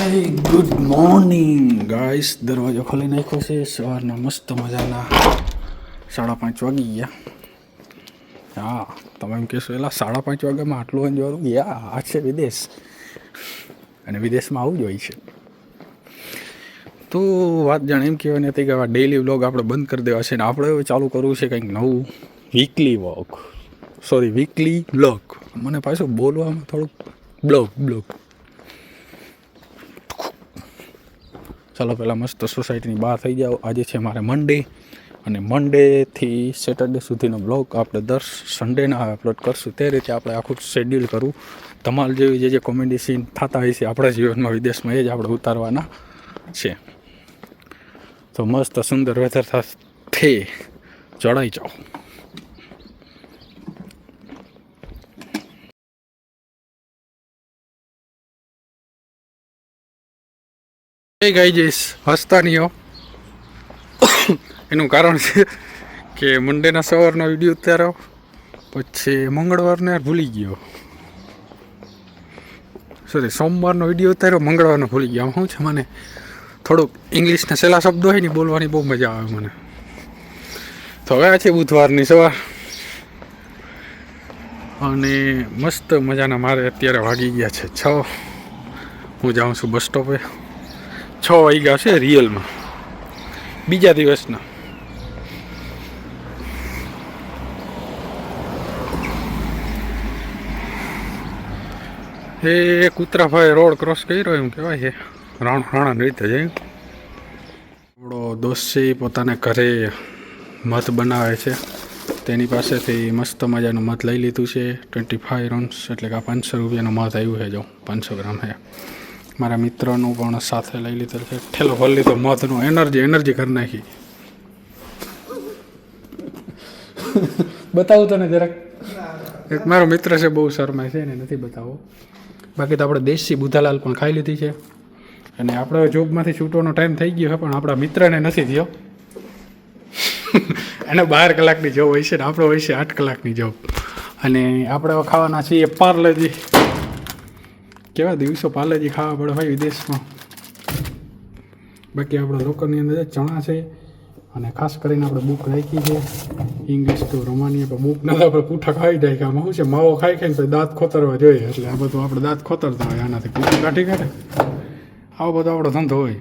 Good morning guys. દરવાજો ખોલી નાખ્યો છે. સવારના મસ્ત મજાના 5:30 વાગી ગયા. હા, તમે એમ કહેશો એલા 5:30 વાગ્યામાં આટલું અંજવાળું ગયા? આ છે વિદેશ, અને વિદેશમાં આવું જ હોય છે. તો વાત જાણે એમ કહેવાની હતી કે આ ડેઇલી વ્લોગ આપણે બંધ કરી દેવા છે ને આપણે હવે ચાલુ કરવું છે કંઈક નવું, વીકલી વ્લોગ. મને પાછું બોલવામાં થોડુંક બ્લોગ. ચાલો પહેલાં મસ્ત સોસાયટીની બહાર થઈ જાઓ. આજે છે મારે મંડે, અને મંડેથી સેટરડે સુધીનો બ્લોગ આપણે દર સન્ડેના અપલોડ કરશું. તે રીતે આપણે આખું શેડ્યુલ કરવું. ધમાલ જેવી જે કોમેડી સીન થતા હોય છે આપણા જીવનમાં વિદેશમાં, એ જ આપણે ઉતારવાના છે. તો મસ્ત સુંદર વેધર સાથે ચડાઈ જાઓ. ગાઈજીસ, હસતા નહીં હો. એનું કારણ છે કે મંડેના સવારનો વિડીયો ઉતાર્યો, પછી મંગળવારને ભૂલી ગયો. સોમવારનો વિડીયો ઉતાર્યો, મંગળવારનો ભૂલી ગયો. આમ શું છે, મને થોડુંક ઇંગ્લિશના છેલ્લા શબ્દો હોય ને બોલવાની બહુ મજા આવે મને. તો હવે આ છે બુધવારની સવાર, અને મસ્ત મજાના મારે અત્યારે વાગી ગયા છે 6. હું જાઉં છું બસ સ્ટોપે. 6 વાગ્યા છે રિયલમાં, બીજા દિવસના. એ કૂતરાભાઈ રોડ ક્રોસ કર્યો એમ કહેવાય છે. રાણા રીતે જાય. આપણો દોસ્ત છે પોતાને ઘરે મધ બનાવે છે, તેની પાસેથી મસ્ત મજાનું મધ લઈ લીધું છે. 25 રાઉન્ડ્સ, એટલે કે 500 રૂપિયાનું મધ આવ્યું છે. જો 500 ગ્રામ છે. મારા મિત્રનું પણ સાથે લઈ લીધેલ છે. ઠેલો ભરી લીધો મધનો. એનર્જી કરી નાખી. બતાવું તને જરાક. એક મારો મિત્ર છે, બહુ શરમાય છે, એને નથી બતાવો. બાકી તો આપણે દેશી બુધાલાલ પણ ખાઈ લીધી છે. અને આપણે જોબમાંથી છૂટવાનો ટાઈમ થઈ ગયો છે, પણ આપણા મિત્રને નથી થયો. એને 12 કલાકની જોબ હોય છે ને આપણો હોય છે 8 કલાકની જોબ. અને આપણે ખાવાના છીએ પાર્લેજી. કેવા દિવસો પાર્લેજી ખાવા પડે ભાઈ વિદેશમાં. બાકી આપણા લોકોની અંદર ચણા છે, અને ખાસ કરીને આપણે બુક રાખી છે ઇંગ્લિશ ટુ રોમાનિયા. પણ બુક નથી, આપણે પૂઠા ખાઈ જાય. કે આમાં શું છે, માવો ખાઈ ખાઈને પછી દાંત ખોતરવા જોઈએ. એટલે આ બધું આપણે દાંત ખોતરતા હોય, આનાથી પૂઠું કાઢે. આવો બધો આપણો ધંધો હોય.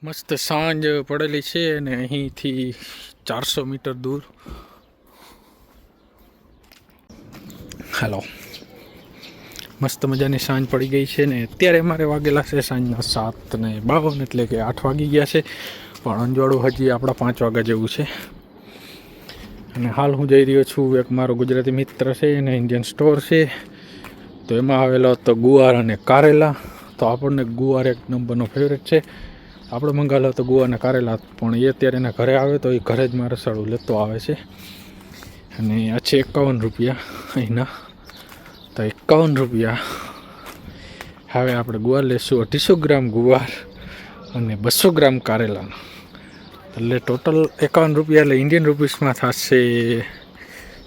મસ્ત સાંજ પડેલી છે, અને અહીંથી 400 મીટર દૂર. હાલો, મસ્ત મજાની સાંજ પડી ગઈ છે ને અત્યારે મારે વાગેલા છે સાંજના 7:52, એટલે કે 8 વાગી ગયા છે. પણ અંજવાળું હજી આપણા 5 વાગ્યા જેવું છે. અને હાલ હું જઈ રહ્યો છું, એક મારો ગુજરાતી મિત્ર છે, એને ઇન્ડિયન સ્ટોર છે, તો એમાં આવેલો હતો ગુવાર અને કારેલા. તો આપણને ગુવાર એક નંબરનો ફેવરેટ છે. આપણે મંગાવેલો હતો ગુવાર અને કારેલા, પણ એ અત્યારે એના ઘરે આવે તો એ ઘરે જ મારે રસાળું લેતો આવે છે. અને આ છે 51 રૂપિયા અહીંના. તો 51 રૂપિયા. હવે આપણે ગુવાર લેશું 250 ગ્રામ ગુવાર અને 200 ગ્રામ કારેલાનો. એટલે ટોટલ 51 રૂપિયા, એટલે ઇન્ડિયન રૂપીસમાં થશે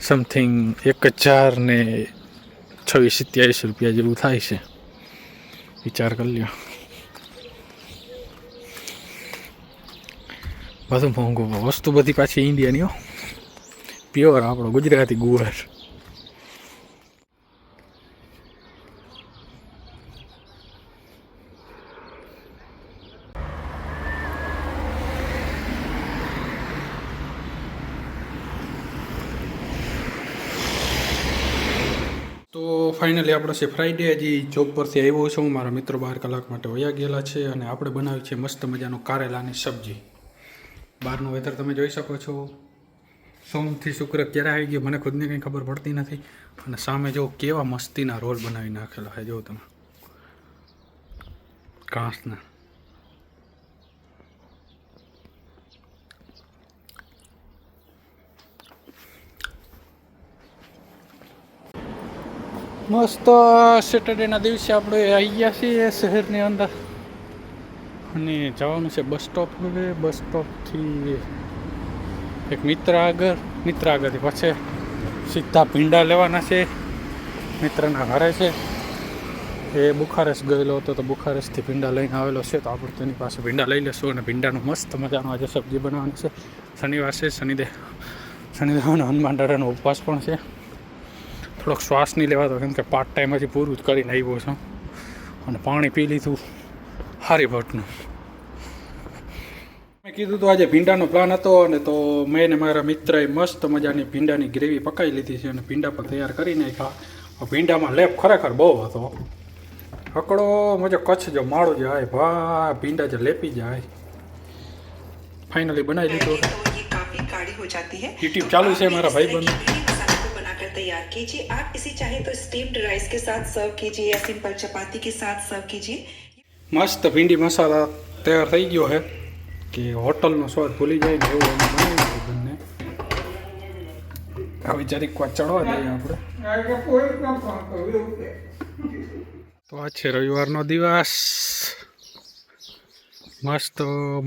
સમથિંગ 1026-27 રૂપિયા જેવું થાય છે. વિચાર કરી લ્યો. બધું મોંઘું. વસ્તુ બધી પાછી ઇન્ડિયાની હો, પ્યોર આપણો ગુજરાતી ગુવાર. તો ફાઇનલી આપણો છે ફ્રાઈડે. હજી જોબ પરથી આવ્યો છું. મારા મિત્રો 12 કલાક માટે વયા ગયેલા છે, અને આપણે બનાવી છે મસ્ત મજાનું કારેલાની સબ્જી. બહારનું વેધર તમે જોઈ શકો છો. સોમથી શુક્ર ક્યારે આવી ગયો મને ખુદને કંઈ ખબર પડતી નથી. અને સામે જો કેવા મસ્તીના રોલ બનાવી નાખેલા છે, જો તમે ઘાસના. મસ્ત સેટરડેના દિવસે આપણે આવી ગયા છીએ શહેરની અંદર, અને જવાનું છે બસ સ્ટોપ. હવે બસ સ્ટોપથી એક મિત્ર આગળથી પછી સીધા ભીંડા લેવાના છે. મિત્રના ઘરે છે, એ બુખારેસ્ટ ગયેલો હતો તો બુખારેસ્ટથી ભીંડા લઈને આવેલો છે, તો આપણે તેની પાસે ભીંડા લઈ લેશું અને ભીંડાનું મસ્ત મજાનું આજે સબ્જી બનાવવાની છે. શનિવાર છે, શનિદેવનો હનુમાન દાદાનો ઉપવાસ પણ છે. થોડોક શ્વાસ નહીં લેવાતો કેમ કે પાર્ટ ટાઈમ હજી પૂરું જ કરીને આવ્યો છું અને પાણી પી લીધું હારી ભટનું. મેં કીધું તો આજે ભીંડાનો પ્લાન હતો અને તો મેં ને મારા મિત્રએ મસ્ત મજાની ભીંડાની ગ્રેવી પકાવી લીધી છે અને ભીંડા પણ તૈયાર કરી નાખ્યા. ભીંડામાં લેપ ખરેખર બહુ હતો. હકડો મજો કચ્છ જો માળો જાય ભા ભીંડા जो લેપી જાય. ફાઇનલી બનાવી લીધું. યુટ્યુબ ચાલુ છે મારા ભાઈબંધ. तैयार कीजिए. आप इसे चाहे तो स्टीम्ड राइस के साथ सर्व कीजिए या सिंपल चपाती के साथ सर्व कीजिए. मस्त भींडी मसाला तैयार થઈ ગયો છે કે હોટલનો સ્વાદ ભૂલી જાય ને એવું બનાવી બંને. હવે જરીક વાર ચડવા દઈએ આપણે. તો આ છે રવિવારનો દિવસ. મસ્ત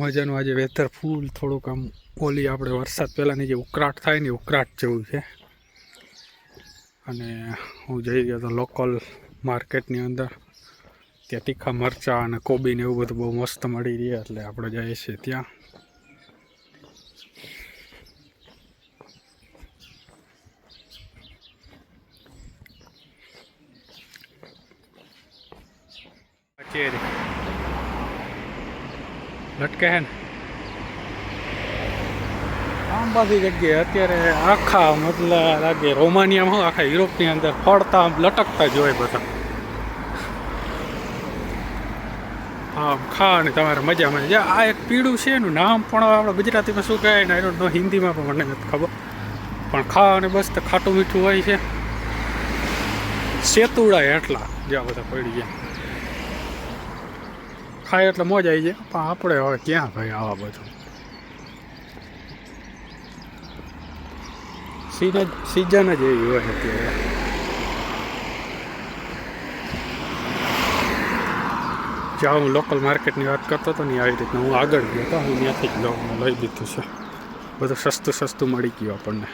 મજાનું આજે વેધર ફૂલ થોડુંક આમ ઓલી આપણે વરસાદ પહેલાંની જે ઉકળાટ થાય ને ઉકળાટ જેવું છે. અને હું જઈ ગયો તો લોકલ માર્કેટની અંદર, ત્યાં તીખા મરચાં અને કોબીને એવું બધું બહુ મસ્ત મળી રહે એટલે આપણે જઈએ છીએ ત્યાં. ચેરી લટકે હે ને આમ બધી જગ્યાએ અત્યારે આખા મતલબ લાગે રોમાનિયામાં આખા યુરોપની અંદર ફળતા આમ લટકતા જ હોય બધા. આમ ખાવાની તમારે મજા મજા. આ એક પીળું છે એનું નામ પણ આપણે ગુજરાતીમાં શું કહેવાય ને એનું હિન્દીમાં પણ મને નથી ખબર, પણ ખાવાની બસ તો ખાટું મીઠું હોય છે. સેતુડા એટલા જ્યાં બધા પડી ગયા ખાય એટલે મોજ આવી જાય. પણ આપણે હવે ક્યાં ભાઈ આવા બધું સિઝન જ એવી હોય અત્યારે. જ્યાં હું લોકલ માર્કેટની વાત કરતો હતો ને આવી રીતના હું આગળ ગયો હતો, હું ત્યાંથી જ લઈ લીધું છે. બધું સસ્તું મળી ગયું આપણને.